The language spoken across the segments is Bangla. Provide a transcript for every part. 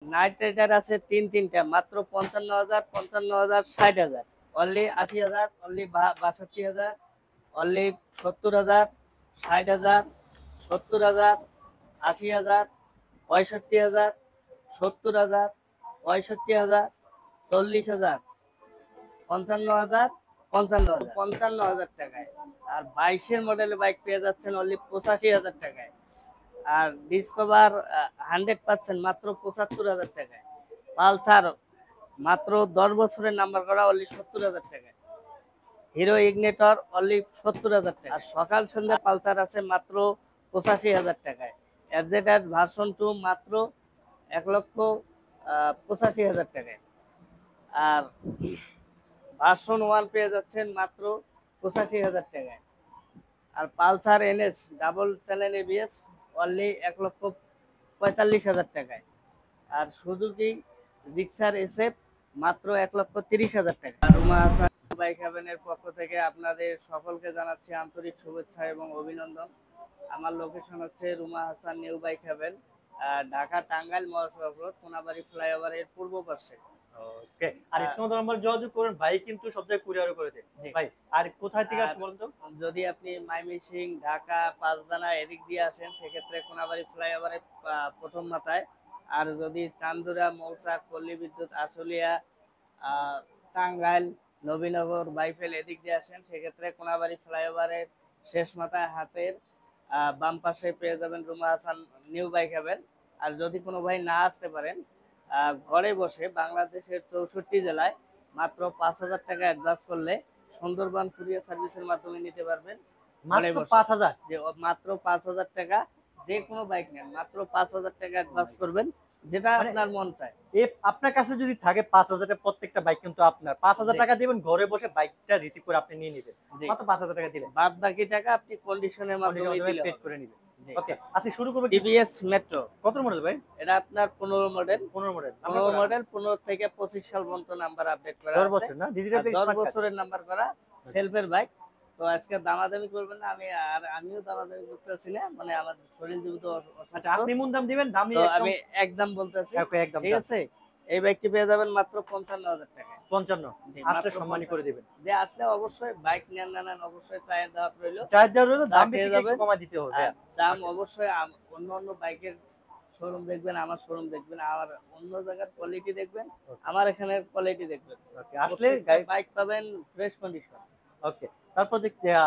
নাইট রাইডার আছে তিনটা মাত্র 55,000, 55,000, 60,000, অনলি 80,000, অনলি 62,000, অনলি 70,000, 60,000, 70,000, 80,000, 65,000, 70,000, 65,000, 40,000, 55,000, 55,000, 55,000 টাকায়। আর 22-এর মডেলের বাইক পেয়ে যাচ্ছেন অনলি 85,000 টাকায়। আর ডিসকভার 100% মাত্র 75,000 টাকায়। পালসার মাত্র 10 বছরের নাম্বার করা অনলি 70,000 টাকায়। হিরো ইগনিটর অনলি 70,000 টাকা। আর সকাল সন্ধ্যা পালসার আছে মাত্র 85,000 টাকায়। এফজেড ভার্সন 2 মাত্র 1,85,000 টাকায়। আর ভার্সন 1 পেয়ে যাচ্ছেন মাত্র 85,000 টাকায়। আর Pulsar NS double channel ABS only 1,45,000 টাকায়। আর সুজুকি জিক্সার এসএফ মাত্র 1,30,000 টাকা। রুমা হাসান বাইক হ্যাভেনের পক্ষ থেকে আপনাদের সকলকে জানাচ্ছি আন্তরিক শুভেচ্ছা এবং অভিনন্দন। আমার লোকেশন হচ্ছে Ruma Hasan new bike haven, Dhaka Tangail মহাসড়ক রোড, কোনাবাড়ি ফ্লাইওভারের পূর্ব পাশে। ওকে। আর স্ক্রিনে নাম্বার যোগাযোগ করুন, ভাই কিন্তু সব জায়গায় কুরিয়ার করে দেয় ভাই। আর কোথায় থেকে আসবে বলুন তো? যদি আপনি ময়মনসিং, ঢাকা, পাঁচদানা এদিক দিয়ে আসেন সেক্ষেত্রে কোনাবাড়ি ফ্লাইওভারের প্রথম মাথায়। আর যদি চান্দুরা, মৌচাক, পল্লী বিদ্যুৎ, আশুলিয়া, টাঙ্গাইল, নবীনগর, বাইফেল এদিক দিয়ে আসেন সেক্ষেত্রে কোনাবাড়ি ফ্লাইওভারের শেষ মাথায় হাতের বাম পাশে পেয়ে যাবেন Ruma Hasan new bike haven. আর যদি কোনো ভাই না আসতে পারেন, ঘরে বসে বাংলাদেশের 64 জেলায় মাত্র 5,000 টাকা অ্যাডভান্স করলে সুন্দরবন কুরিয়ার সার্ভিসের মাধ্যমে নিতে পারবেন। মাত্র 5,000? যে মাত্র 5,000 টাকা, যে কোনো বাইক নেন মাত্র 5,000 টাকা অ্যাডভান্স করবেন, যেটা আপনার মন চায়। আপনার কাছে যদি থাকে 5,000 টাকা, প্রত্যেকটা বাইক কিন্তু আপনার। 5,000 টাকা দিবেন, ঘরে বসে বাইকটা রিসিভ করে আপনি নিয়ে নেবেন। মাত্র 5,000 টাকা দিবেন, বাদ বাকি টাকা আপনি কন্ডিশনের মাধ্যমে পেড করে নেবেন। ওকে, আচ্ছা শুরু করব। টিভিএস মেট্রো কত মডেল ভাই? এটা আপনার 15 মডেল। 15 মডেল। 15 থেকে 25 সাল পর্যন্ত নাম্বার আপডেট করা 10 আছে। বছর না? Digital plate 10 smart card. বছরের নাম্বার করা সেলফের বাইক। তো আজকে দামাদামি করবেন না, আমিও দামাদামি করতেছি না, মানে আমার শরীর জীবিত। আচ্ছা, আপনি মূল দাম দিবেন, দামি আমি একদম বলতেছি, একদম ঠিক আছে? এই বাইকটি পেয়ে যাবেন মাত্র 55,000 টাকায়। 55 আসলে সম্মানী করে দিবেন। যে আসলে অবশ্যই বাইক নেন না নেন অবশ্যই চায়ের দাওয়াত রইলো। দাম একটু কমাই দিতে হবে। দাম অবশ্যই অন্য বাইকের শোরুম দেখবেন, আমার শোরুম দেখবেন, আর অন্য জায়গার কোয়ালিটি দেখবেন, আমার এখানের কোয়ালিটি দেখবেন। ওকে, আসলে বাইক পাবেন ফ্রেশ কন্ডিশন। ওকে, তারপর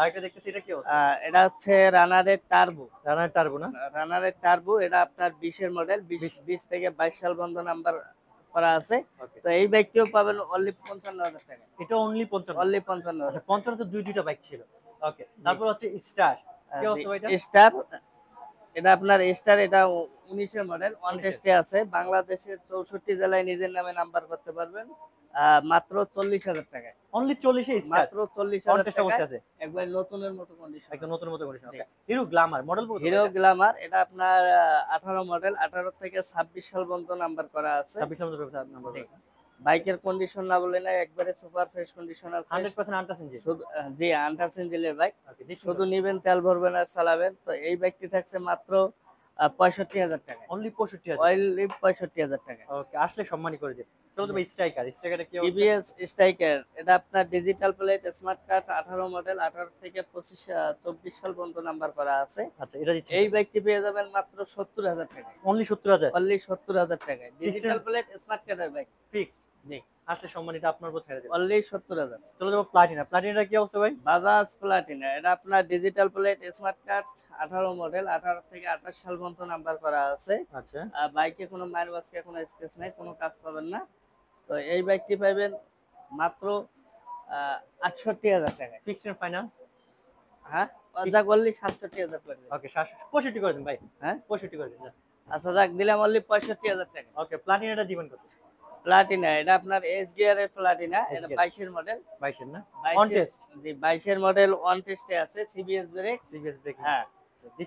আরেকটা দেখতেছি, এটা কি? এটা হচ্ছে রানারের টার্বো। রানারের টার্বো না? রানারের টার্বো, এটা আপনার 20-এর মডেল। 20 থেকে 22 সাল পর্যন্ত নাম্বার করা আছে। তো এই বাইকটিও পাবেন অনলি 55,000 টাকা। এটা অনলি 55? অনলি 55,000। আচ্ছা, 55 তো দুইটা বাইক ছিল। ওকে, তারপর হচ্ছে স্টার। কি অবস্থা ভাই এটা? স্টার, এটা আপনার স্টার, এটা 19-এর মডেল, অন টেস্টে আছে। বাংলাদেশের 64 জেলায় নিজের নামে নাম্বার করতে পারবেন মাত্র 40,000 টাকায়। অনলি 40 এ স্টার? মাত্র 40,000 টাকা আছে, একবার নতুনের মতো কন্ডিশন, একদম নতুনের মতো কন্ডিশন। ওকে, হিরো গ্ল্যামার মডেল বলতে? হিরো গ্ল্যামার, এটা আপনার 18 মডেল, 18 থেকে 26 সাল পর্যন্ত নাম্বার করা আছে। 26 সাল পর্যন্ত নাম্বার করা। বাইকের কন্ডিশন না বলে না, একবারে সুপার ফ্রেশ কন্ডিশন আছে। 100% আনটাচ ইঞ্জিন? জি, আনটাচ ইঞ্জিনের বাইক। শুধু নিবেন, তেল ভরবেন আর চালাবেন। তো এই বাইকটি থাকছে মাত্র 65,000 টাকা। অনলি 65,000? অনলি 65,000 টাকা। ওকে, আসলে সম্মানী করে দিন। চলো তো ভাই, স্ট্রাইকারটা কি? টিভিএস স্ট্রাইকার, এটা আপনার digital plate smart card, 18 model, 18 থেকে 24 সাল পর্যন্ত নাম্বার করা আছে। আচ্ছা, এটা দিচ্ছি। এই বাইকটি পেয়ে যাবেন মাত্র 70,000 টাকা। অনলি 70,000? অনলি 70,000 টাকায় ডিজিটাল প্লেট স্মার্ট কার্ডের বাইক, ফিক্সড। জি, আসলে সম্মানীটা আপনার উপর ছেড়ে দেব। অনলি 70,000। চলো যাবো প্লাটিনা। প্লাটিনাটা কি অবস্থা ভাই? বাজাজ প্লাটিনা, এটা আপনার digital plate smart card, 18 model, 18 থেকে 28 সাল পর্যন্ত নাম্বার করা আছে। আচ্ছা, বাইকে কোনো মাইনবাসকে কোনো স্কেচ নাই, কোনো কাজ পাবেন না। তো এই বাইকটি পাবেন মাত্র 68,000 টাকায়। Fixed and final? হ্যাঁ, যাক বললি 67,000 করে দিন। ওকে, 65 করে দিন ভাই। হ্যাঁ, 65 করে দিন। আচ্ছা যাক, দিলাম অনলি 65,000 টাকা। ওকে, প্লাটিনাটা দিবেন কত? প্লাটিনা, এটা আপনার এসডিআর এর প্লাটিনা, এটা 22-এর মডেল। 22 এর না? 22 অন টেস্ট? জি, 22-এর মডেল, অন টেস্টে আছে। CBS brake. CBS brake? হ্যাঁ,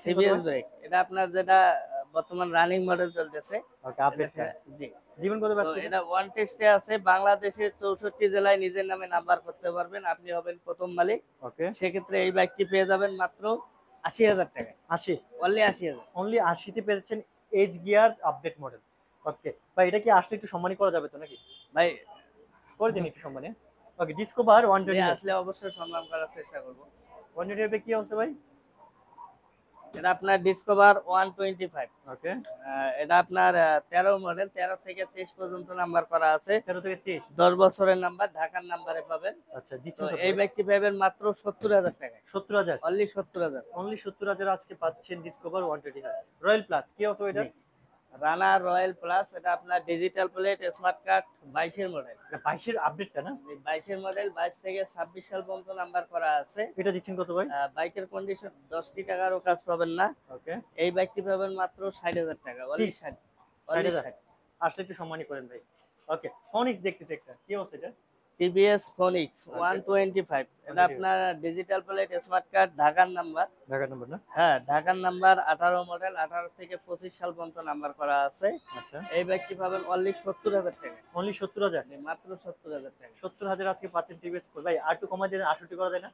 সিবিএস ব্রেক। এটা আপনার যেটা বর্তমান রানিং মডেল চলতেছে। ওকে, আপডেট জি, দিবেন কত? তো এটা ওয়ান টেস্টে আছে। বাংলাদেশের 64 জেলায় নিজের নামে নাম্বার করতে পারবেন, আপনি হবেন প্রথম মালিক। ওকে, সেক্ষেত্রে এই বাইকটি পেয়ে যাবেন মাত্র 80,000 টাকা। 80? অনলি 80,000। অনলি 80 তে পেয়েছেন এইচ গিয়ার আপডেট মডেল। ওকে ভাই, এটা কি আসলে একটু সম্মানী করা যাবে তো নাকি? ভাই করে দিন একটু সম্মানী। ওকে, ডিসকভার যে 120 আসলে অবশ্যই সম্মান করার চেষ্টা করব। 120 কি অবস্থা ভাই? এটা আপনার ডিসকভার 125। ওকে, এটা আপনার 13 মডেল, 13 থেকে 23 পর্যন্ত নাম্বার করা আছে। 13 থেকে 23। 10 বছরের নাম্বার, ঢাকার নাম্বারে পাবেন। আচ্ছা, তো দিচ্ছেন কত এই ভাই? বাইকটি পাবেন মাত্র 70,000 টাকায়। 70,000। অনলি 70,000। অনলি 70,000 আজকে পাচ্ছেন ডিসকভার 125। রয়্যাল প্লাস কি অবস্থা এটা? রানার রয়্যাল প্লাস, এটা আপনার ডিজিটাল প্লেট, স্মার্ট কার্ড, 22 এর মডেল। এটা 22 এর আপডেটটা না? 22 এর মডেল, 22 থেকে 26 সাল পর্যন্ত নাম্বার করা আছে। এটা দিচ্ছেন কত ভাই? বাইকের কন্ডিশন 10টি টাকারও কাজ পাবেন না। ওকে, এই বাইকটি পাবেন মাত্র 60,000 টাকা। অনলি 60। অনলি 60,000 আসলে একটু সম্মানী করেন ভাই। ওকে, ফোনিক্স দেখতেছি একটা, কি অবস্থা এটা? TVS Phoenix Okay. 125। এটা আপনার ডিজিটাল প্লেট, স্মার্ট কার্ড, ঢাকার নাম্বার। ঢাকার নম্বর না? হ্যাঁ, ঢাকার নাম্বার, 18 মডেল, 18 থেকে 25 সাল পর্যন্ত নাম্বার করা আছে। আচ্ছা, এই বাইকটি পাবেন অনলি 70,000 টাকা। অনলি 70,000। মাত্র 70,000 টাকা। 70,000 আজকে পাচ্ছেন টিভিএস ভাই। আর একটু কমাই দিয়ে 68 করা যায় না?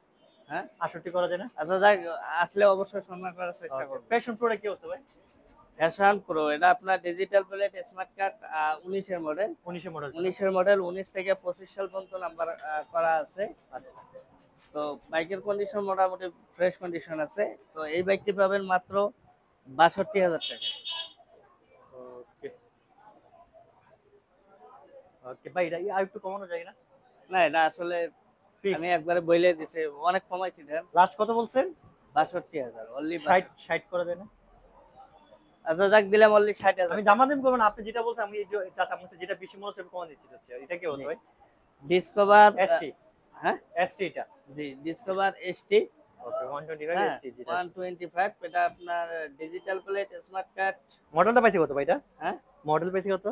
হ্যাঁ, 68 করা যায় না? আচ্ছা যাক, আসলে অবশ্যই সম্মান করার চেষ্টা করব। প্যাশন প্রোটা কি অবস্থা ভাই? ফ্যাশন প্রো, এটা আপনার ডিজিটাল প্লেট, স্মার্ট কার্ড, 19 এর মডেল। 19 এর মডেল। 19 এর মডেল, 19 থেকে 25 সাল পর্যন্ত নাম্বার করা আছে। আচ্ছা, তো বাইকের কন্ডিশন মোটামুটি ফ্রেশ কন্ডিশন আছে। তো এই বাইকটি পাবেন মাত্র 62,000 টাকা। ওকে। ওকে ভাই, এটা আর একটু কমানো যায় না? না, এটা আসলে ফিক্স। আমি একবারে বইলে দিছি, অনেক কমাইছি দেন। লাস্ট কত বলছেন? 62,000 অনলি। 60 করা যায় না? আচ্ছা যাক, দিলাম অনলি 60,000। আমি দামাদাম করব না, আপনি যেটা বলছেন আমি জাস্ট আপনার যেটা বেশি মনে হচ্ছে আমি কমান দিচ্ছি চাচ্ছি। এটা কি অবস্থা ভাই? Discover ST. হ্যাঁ, এসটি এটা। জি ডিসকভার এসটি। ওকে, 125 হ্যাঁ, এসটি যেটা। 125। এটা আপনার ডিজিটাল প্লেট, স্মার্ট কার্ড। মডেলটা পাইছে কত ভাই এটা? হ্যাঁ, মডেল পাইছে কত?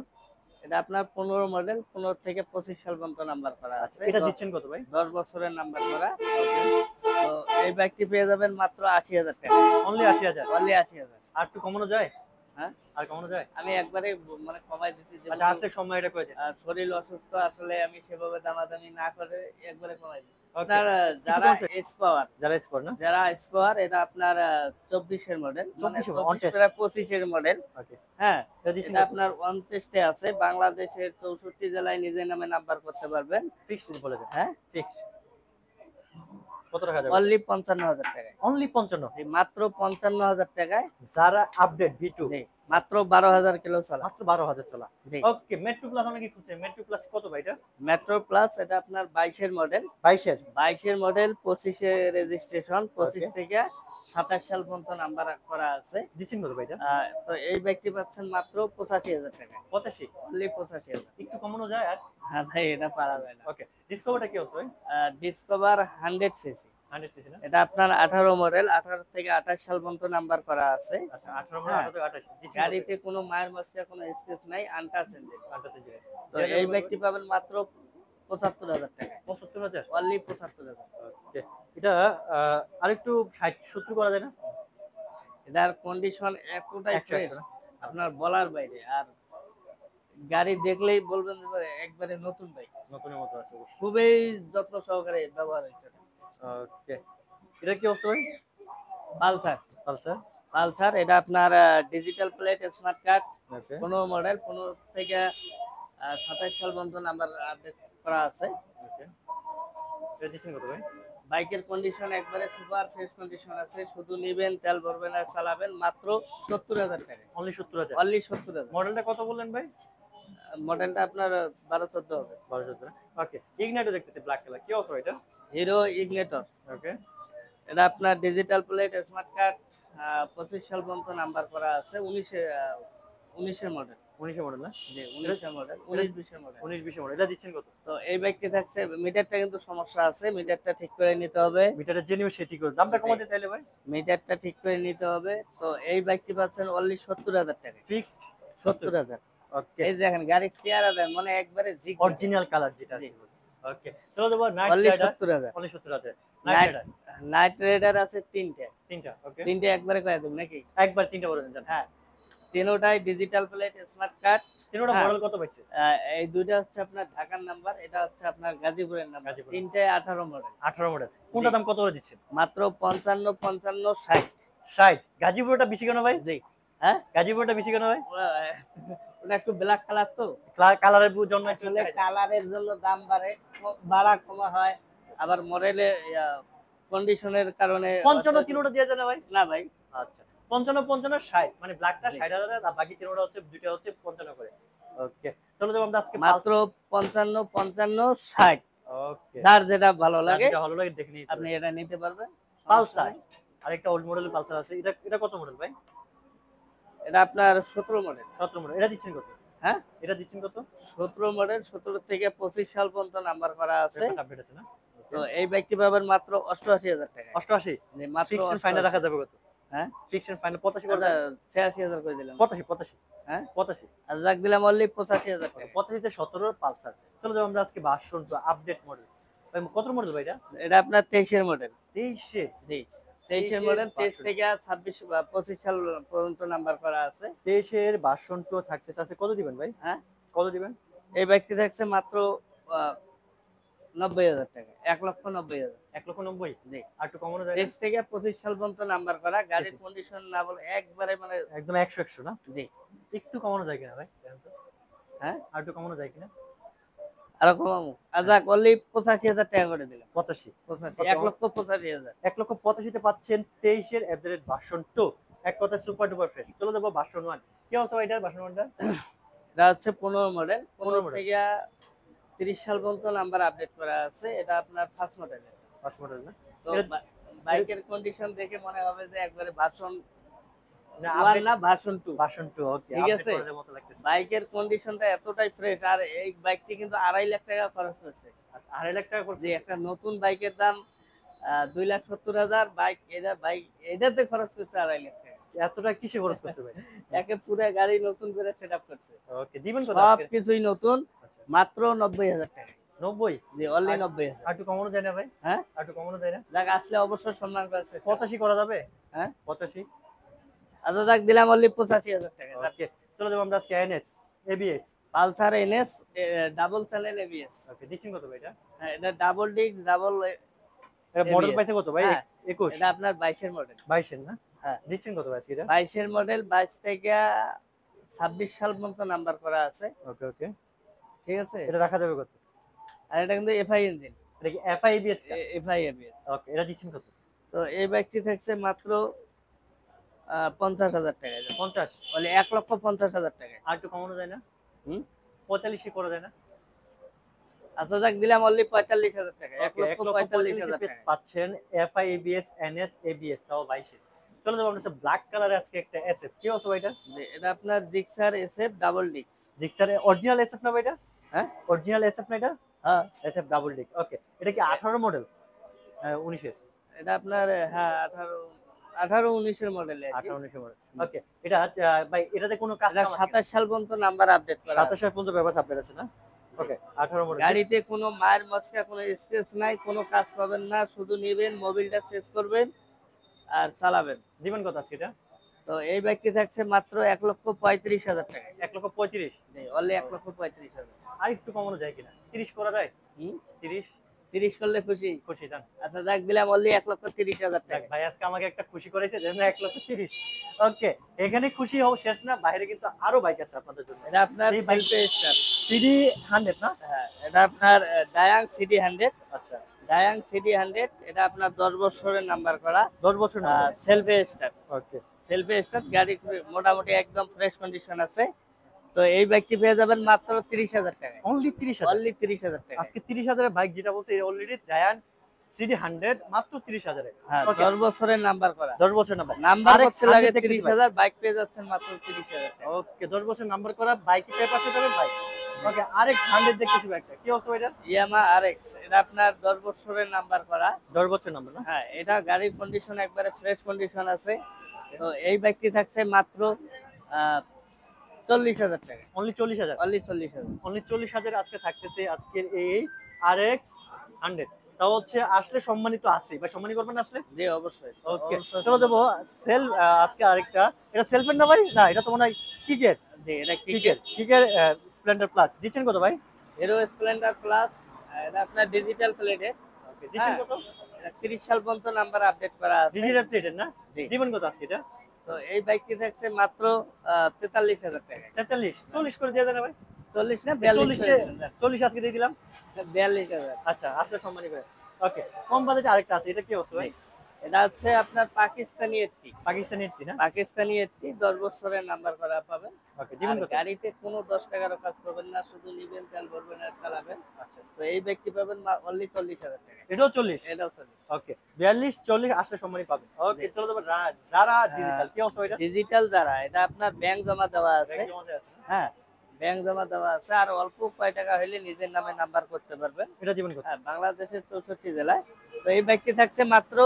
এটা আপনার 15 মডেল, 15 থেকে 25 সাল পর্যন্ত নাম্বার করা আছে। এটা দিচ্ছেন কত ভাই? 10 বছরের নাম্বার করা। ওকে, তো এই বাইকটি পেয়ে যাবেন মাত্র 80,000 টাকা। অনলি 80,000। অনলি 80,000। আর একটু কমানো যায়? হ্যাঁ, আর কমানো যায়? আমি একবারে মানে কমাই দিচ্ছি যে আচ্ছা, আসলে সময় এটা করে দেন। শরীর অসুস্থ, আসলে আমি সেভাবে দামাদামি না করে একবারে কমাই দিচ্ছি। ওকে, আপনার যারা এস পাওয়ার, যারা স্কোর না? যারা স্কোয়ার, এটা আপনার 24 এর মডেল, মানে 24 on 24 test। প্রায় 25 এর মডেল। ওকে, হ্যাঁ, এটা দিচ্ছেন এটা কত? আপনার অন টেস্টে আছে, বাংলাদেশের 64 জেলায় নিজের নামে নাম্বার করতে পারবেন। ফিক্সড বলে দেন। হ্যাঁ, ফিক্সড কত টাকা যাবে? অনলি 55,000 টাকায়। অনলি 55। জি, মাত্র 55,000 টাকায়। যারা আপডেট V2 জি, মাত্র 12,000 কিলো চলা। মাত্র 12,000 চলা। জি, ওকে, মেট্রো প্লাস আমরা কি খুঁজছেন? মেট্রো প্লাস কত ভাই এটা? মেট্রো প্লাস, এটা আপনার 22 এর মডেল। 22 এর। 22 এর মডেল, 25 এর রেজিস্ট্রেশন, 25 Okay. থেকে 27 সাল পর্যন্ত নাম্বার করা আছে। দিচ্ছেন কত ভাই এটা? তো এই ব্যক্তি পাচ্ছেন মাত্র 85,000 টাকা। 85। অনলি 85,000। একটু কমানো যায় আর? হ্যাঁ ভাই, এটা পারা যায় না। ওকে, ডিসকভারটা কি অবস্থা ভাই? Discover 100 CC. 100 সিসি না? এটা আপনার 18 মডেল, 18 থেকে 28 সাল পর্যন্ত নাম্বার করা আছে। আচ্ছা, 18 মডেল, হ্যাঁ। 18 থেকে 28। দিচ্ছেন গাড়িতে কোনো মায়ের মশলা, কোনো স্পেস নাই, আনটাচ ইঞ্জিন। 28 সিসি। তো এই ব্যক্তি পাবেন মাত্র 75,000 টাকা। 75,000। অনলি 75,000। ওকে, এটা আরেকটু 60 70 করা যায় না? এটার কন্ডিশন এতটাই 100 ফ্রেশ, না? আপনার বলার বাইরে। আর গাড়ি দেখলেই বলবেন যে ভাই একবারে নতুন বাইক। নতুনের মতো আছে অবশ্যই। খুবই যত্ন সহকারে ব্যবহার হয়েছে। ওকে, এটা কি অবস্থা ভাই? পালসার। পালসার। পালসার, এটা আপনার ডিজিটাল প্লেট, স্মার্ট কার্ড, ওকে, 15 মডেল, 15 থেকে 27 সাল পর্যন্ত নাম্বার আপডেট করা আছে। ওকে, এটা দিচ্ছেন কত ভাই? বাইকের কন্ডিশন একবারে সুপার ফ্রেশ কন্ডিশন আছে। শুধু নিবেন, তেল ভরবেন আর চালাবেন, মাত্র 70,000 টাকা। অনলি 70,000। অনলি 70,000। মডেলটা কত বললেন ভাই? মডেলটা আপনার 12-14 হবে। 12,000 না? ওকে, ইগনাইটও দেখতেছি ব্ল্যাক কালার, কি অবস্থা এটা? Hero Ignitor. ওকে, এটা আপনার ডিজিটাল প্লেট, স্মার্ট কার্ড, 25 সাল পর্যন্ত নাম্বার করা আছে। 19 এর মডেল। 19 মডেল না? জি, 19 এর মডেল, 19-20 এর মডেল। 19 20 মডেল। এটা দিচ্ছেন কত? তো এই বাইকটি থাকছে, মিটারটা কিন্তু সমস্যা আছে, মিটারটা ঠিক করে নিতে হবে। মিটারে জেনুইন সেটি করে দামটা কমাতে তাইলে ভাই? মিটারটা ঠিক করে নিতে হবে। তো এই বাইকটি পাচ্ছেন অনলি 70,000 টাকা। ফিক্সড 70,000। ওকে, এই দেখেন গাড়ির চেহারা দেন, মানে একবারে জিগ। অরিজিনাল কালার যেটা। জি। ওকে, চলো দেবো night only rider. 70,000। Only 70,000। Night rider night rider আছে তিনটে। তিনটা। ওকে, তিনটে একবারে কয়ে দেব নাকি? একবার তিনটা বলে দেন। হ্যাঁ, তিনোটাই ডিজিটাল প্লেট, স্মার্ট কার্ড। তিনটা হ্যাঁ। মডেল কত পাইছে? এই দুইটা হচ্ছে আপনার ঢাকার নাম্বার, এটা হচ্ছে আপনার গাজীপুরের নাম্বার। গাজীপুর। তিনটে 18 মডেল। 18 মডেল। কোনটা দাম কত করে দিচ্ছেন? মাত্র 55, 55, 60। 60। গাজীপুরটা বেশি কেন ভাই? জি। হ্যাঁ, গাজীপুরটা বেশি কেন ভাই? ওটা ওটা একটু ব্ল্যাক কালার তো, কালারের জন্য একটু আসলে চাহিদা। কালারের জন্য দাম বাড়া কমা হয়, আবার মডেলে কন্ডিশনের কারণে 55 তিনোটা দিয়ে যায় না ভাই? না ভাই। আচ্ছা 55 55 60 মানে ব্ল্যাকটা জি। 60,000 আর বাকি তিনোটা হচ্ছে দুইটা হচ্ছে 55 করে। ওকে চলো যাবো আমরা আজকে মাত্র 55 55 60, ওকে যার যেটা ভালো লাগে যেটা ভালো লাগে দেখে নিতে আপনি এটা নিতে পারবেন। সমস্যা পালসার নেই। আরেকটা ওল্ড মডেলের পালসার আছে, এটা এটা কত মডেল ভাই? এটা আপনার 17 মডেল। 17 মডেল, এটা দিচ্ছেন কত? হ্যাঁ, এটা দিচ্ছেন কত? 17 মডেল, 17 থেকে 25 সাল পর্যন্ত নাম্বার করা আছে। পেপার আপডেট আছে না? তো এই বাইকটি পাবেন মাত্র 88,000 টাকায়। 88 জি, মাত্র ফিক্সড ফাইনাল 88,000। রাখা যাবে কত? হ্যাঁ, ফিক্সড ফাইনাল 85 করে আচ্ছা, দেন? 86,000 করে দিলাম। 85 85 হ্যাঁ, 85 আর যাক দিলাম অনলি 85,000 টাকা। 85 তে 17 পালসার। চলো যাবো আমরা আজকে ভার্সন টু আপডেট মডেল। ভাই কত মডেল ভাই এটা? এটা আপনার 23 এর মডেল। 23 এ জি, 23 এর মডেল, 23 version। থেকে 26 বা 25 সাল পর্যন্ত নাম্বার করা আছে। 23 এর ভার্সন টু থাকতেছে আছে কত দিবেন ভাই? হ্যাঁ, কত দিবেন? এই বাইকটি থাকছে মাত্র 90,000 টাকা, 1,90,000। 1,90,000 জি, আর একটু কমানো যায় না? 23 থেকে 25 সাল পর্যন্ত নাম্বার করা, গাড়ির 23 কন্ডিশন না বলে একবারে মানে একদম 100 100 না? জি। একটু কমানো যায় কিনা ভাই দেখেন তো? হ্যাঁ, আর একটু কমানো যায় কিনা? আর কমামু। আর যাক অনলি 85,000 টাকা করে দিলাম। 85 85, 1,85,000। 1,85,000 তে পাচ্ছেন 23 এর এভারেজ ভার্সন 2, এক কথায় সুপার ডুপার ফ্রেশ। চলো যাবো ভার্সন 1। কি অবস্থা ভাই এটার ভার্সন 1 টা? এটা হচ্ছে 15 মডেল, 15 model। থেকে 30 সাল পর্যন্ত নাম্বার আপডেট করা আছে। এটা আপনার ফার্স্ট মডেল। ফার্স্ট মডেল না? তো এটা- বাইকের কন্ডিশন দেখে মনে হবে যে একবারে ভার্সন না 1 আপডেট না ভার্সন 2। ভার্সন 2 ওকে ঠিক আপডেট আছে? করার মতো লাগতেছে। বাইকের কন্ডিশনটা এতটাই ফ্রেশ, আর এই বাইকটি কিন্তু 2.5 লাখ টাকা খরচ করছে। 2.5 লাখ টাকা করছে। যে একটা নতুন বাইকের দাম 2,70,000, বাইক এটাতে খরচ করছে 2.5 লাখ টাকা। এতটা কিসে খরচ করছে ভাই? একে পুরো গাড়ি নতুন করে সেটআপ করছে, ওকে দিবেন কত সব আজকে? কিছুই নতুন, আচ্ছা মাত্র 90,000 টাকা। 90 জি, অনলি 90,000। আর একটু কমানো যায় না ভাই? হ্যাঁ, আর একটু কমানো যায় না? যাক আসলে অবশ্যই সম্মান করছে। 85 করা যাবে? হ্যাঁ, 85 আচ্ছা যাক দিলাম অনলি 85,000 টাকা। ওকে চলো যাবো আমরা আজকে NS ABS. Pulsar NS double channel ABS. Okay দিচ্ছেন কত ভাই এটা? হ্যাঁ, এটা ডাবল ডিস্ক ডাবল। এটা মডেল ABS পাইছে কত ভাই? হ্যাঁ, 21 এটা আপনার 22 এর মডেল। 22 এর না? হ্যাঁ, দিচ্ছেন কত ভাই আজকে এটা? 22 এর মডেল, 22 থেকে 26 সাল পর্যন্ত নাম্বার করা আছে। ওকে ওকে ঠিক আছে? এটা রাখা যাবে কত? আর এটা কিন্তু এফআই ইঞ্জিন, এটা কি এফআই এবিএস টা? FI ABS. ওকে এটা দিচ্ছেন কত? তো এই বাইকটি থাকছে মাত্র 50,000 টাকা। 50 বলে 1,50,000 টাকা। আর একটু কমানো যায় না? হুম, 45 করা যায় না? আচ্ছা যাক দিলাম অনলি 45,000 টাকা, ওকে 1,45,000 1,45,000 টাকা। পাচ্ছেন এফআই এবিএস এনএস এবিএস তাও 22 এর। চলো যাবো আমরা ব্ল্যাক কালারে আজকে একটা এসএফ। কি অবস্থা ভাই এটা? এটা আপনার Gixxer SF double disc. Gixxer original SF না ভাই এটা? হ্যাঁ, অরিজিনাল এসএফ না এটা? হ্যাঁ, এসএফ ডাবল ডিস্ক ওকে। এটা কি 18 মডেল? 19 এর? এটা আপনার হ্যাঁ 18-19 এর মডেল। 18 19 এর মডেল ওকে। এটা ভাই এটাতে কোনো কাজ এটা কাম আছে? 27 সাল পর্যন্ত নাম্বার আপডেট করা আছে। 27 সাল পর্যন্ত ব্যবস্থা আপনার আছে না? ওকে 18 মডেল। গাড়িতে কোনো মায়ের মস্কা, কোনো স্ক্র্যাচ নাই, কোনো কাজ পাবেন না, শুধু নেবেন, মোবিলটা চেঞ্জ করবেন আর চালাবেন। দিবেন কত আজকে এটা? তো এই বাইকটি থাকছে মাত্র 1,35,000 টাকা। 1,35,000 জি, অনলি 1,35,000। আর একটু কমানো যায় কিনা? 30 করা যায়? হুম, 30 30 করলে খুশি। খুশি যান। আচ্ছা যাক দিলাম অনলি 1,30,000 যাক টাকা। ভাই আজকে আমাকে একটা খুশি করেছে যেন 1,30,000 ওকে। এখানে খুশি হও শেষ না, বাইরে কিন্তু আরো বাইক আছে আপনাদের জন্য। এটা আপনার এই বাইক সেলফ স্টার্ট। সিডি 100 না? হ্যাঁ, এটা আপনার ডায়াং সিডি 100। আচ্ছা ডায়াং সিডি 100, এটা আপনার 10 বছরের নাম্বার করা, 10 বছর না? Self start. ওকে সেলফ স্টার্ট, গাড়ি মোটামুটি একদম ফ্রেশ কন্ডিশন আছে। তো এই বাইকটি পেয়ে যাবেন মাত্র 30,000 টাকা। অনলি 30,000? অনলি 30,000 টাকা। আজকে 30,000 এর বাইক যেটা বলছে অলরেডি ডায়ান সিডি 100 মাত্র 30,000 এ। হ্যাঁ, ওকে 10 বছরের নাম্বার করা। 10 বছর নাম্বার। নাম্বার আরেক করতে লাগে 100 দেখতেছি ভাই। 30,000, বাইক পেয়ে যাচ্ছেন মাত্র 30,000 টাকা। ওকে 10 বছর নাম্বার করা বাইকে পেপার পেতে যাবেন বাইক। ওকে আরেক 100 দেখতেছি বাইকটা। কি অবস্থা এটা? ইয়ামা আরএক্স, এটা আপনার 10 বছরের নাম্বার করা। 10 বছর নাম্বার না? হ্যাঁ, এটা গাড়ির কন্ডিশন একবারে ফ্রেশ কন্ডিশন আছে। তো এই বাইকটি থাকছে মাত্র 40,000 টাকা। অনলি 40,000? অনলি 40,000। অনলি 40,000 আজকে থাকতেছে আজকের এই RX 100। তাও হচ্ছে আসলে সম্মানিত আছে ভাই, সম্মানিত করবেন না আসলে? জি অবশ্যই। ওকে অবশ্যই। চলো দেবো সেল আজকে আরেকটা। এটা সেলফের না ভাই? না এটা তো মনে হয় কিকের। জি, এটা কিকের কিকের স্প্লেন্ডার প্লাস দিচ্ছেন কত ভাই? হিরো স্প্লেন্ডার প্লাস, এটা আপনার ডিজিটাল প্লেটের। ওকে দিচ্ছেন হ্যাঁ। কত? এটা 30 সাল পর্যন্ত নাম্বার আপডেট করা আছে। ডিজিটাল প্লেটের না? জি। দিবেন কত আজকে এটা? তো তো এই বাইকটি থাকছে মাত্র 43,000 টাকায়। 43 40 করে দিয়ে দেন ভাই। 40 না 42 করে 40 আজকে দিয়ে দিলাম। 42,000। আচ্ছা আসলে সম্মানী করে। ওকে, কম বাজেটে আরেকটা আছে, এটা কি অবস্থা ভাই? এটা হচ্ছে আপনার পাকিস্তানি এসটি। পাকিস্তানি এসটি না? পাকিস্তানি এসটি 10 বছরের নাম্বার করা পাবেন। ওকে, দিবেন আর কত? গাড়িতে কোনো 10 টাকারও কাজ করবেন না, শুধু নিবেন, তেল ভরবেন আর চালাবেন। আচ্ছা, তো এই ব্যক্তি পাবেন অনলি 40,000 টাকা। এটাও 40? এটাও 40। ওকে, 42 40 আসলে সম্মানী পাবেন। ওকে, চলো তবে যারা ডিজিটাল কি অবস্থা এটা? ডিজিটাল দ্বারা এটা আপনার ব্যাংক জমা দেওয়া আছে। ব্যাংক জমা দেওয়া আছে না? হ্যাঁ, ব্যাংক জমা দেওয়া আছে। আর অল্প কয় টাকা হইলে নিজের নামে নাম্বার করতে পারবেন। এটা দিবেন কত? হ্যাঁ, বাংলাদেশের 64 জেলায়। তো এই বাইকটি থাকছে মাত্র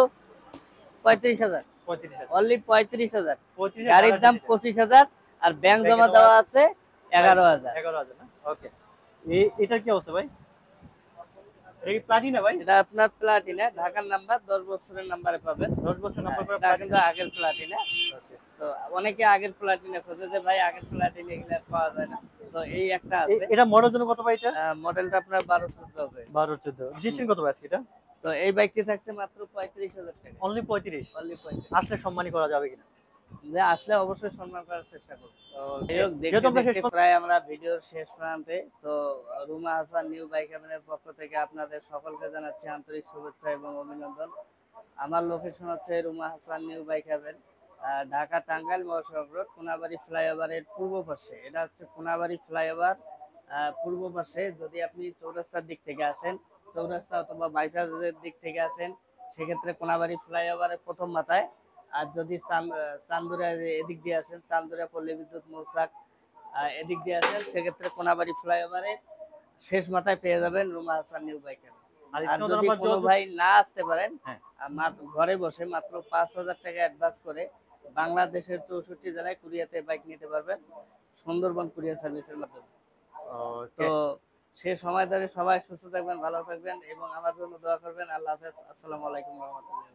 35,000। 35,000। অনলি 35,000। 35 গাড়ির দাম 25,000 আর ব্যাংক জমা দেওয়া আছে 11,000। 11,000 না? ওকে, এটার কি অবস্থা ভাই? এটা কি প্লাটিনা ভাই? এটা আপনার প্লাটিনা, ঢাকার নাম্বার, 10 বছরের নাম্বারে পাবেন। 10 বছর নাম্বার করে এটা কিন্তু আগের প্লাটিনা। ওকে, তো অনেকে আগের প্লাটিনা খোঁজে যে ভাই আগের প্লাটিনা এগুলো আর পাওয়া যায় না। তো এই একটা আছে। এটা মডেল জন্য কত ভাই এটা? মডেলটা আপনার 12-14 হবে। 12 14 দিচ্ছেন কত ভাই আজকে এটা? তো এই বাইকটি থাকছে মাত্র 35,000 টাকা। অনলি 35। অনলি 35। আসলে সম্মানী করা যাবে কিনা? যে আসলে অবশ্যই সম্মান করার চেষ্টা করব। ওকে, যাই হোক, যেহেতু আমরা শেষ প্রায় আমরা ভিডিওর শেষ প্রান্তে। তো রুমা হাসান নিউ বাইক হ্যাভেনের পক্ষ থেকে আপনাদের সকলকে জানাচ্ছি আন্তরিক শুভেচ্ছা এবং অভিনন্দন। আমার লোকেশন হচ্ছে Ruma Hasan new bike haven, Dhaka Tangail মহাসড়ক রোড, কোনাবাড়ি ফ্লাইওভারের পূর্ব পাশে। এটা হচ্ছে কোনাবাড়ি ফ্লাইওভার পূর্ব পাশে। যদি আপনি চৌরাস্তার দিক থেকে আসেন, চৌরাস্তা অথবা বাইপাসের দিক থেকে আসেন, সেক্ষেত্রে কোনাবাড়ি ফ্লাইওভারের প্রথম মাথায়। আর যদি চান্দুরা এদিক দিয়ে আসেন, চান্দুরা পল্লী বিদ্যুৎ মৌচাক এদিক দিয়ে আসেন, সেক্ষেত্রে কোনাবাড়ি ফ্লাইওভারে শেষ মাথায় পেয়ে যাবেন Ruma Hasan new bike haven. আর আর স্ক্রিনে যদি নাম্বার কোনো ভাই না আসতে পারেন, হ্যাঁ, ঘরে বসে মাত্র 5,000 টাকা অ্যাডভান্স করে বাংলাদেশের 64 জেলায় কুরিয়াতে বাইক নিতে পারবেন সুন্দরবন কুরিয়ার সার্ভিসের মাধ্যমে। ওকে। তো সে সময় ধরে সবাই সুস্থ থাকবেন, ভালো থাকবেন এবং আমার জন্য দোয়া করবেন। আল্লাহ হাফেজ। আসসালামু আলাইকুম ওয়া রাহমাতুল্লাহ।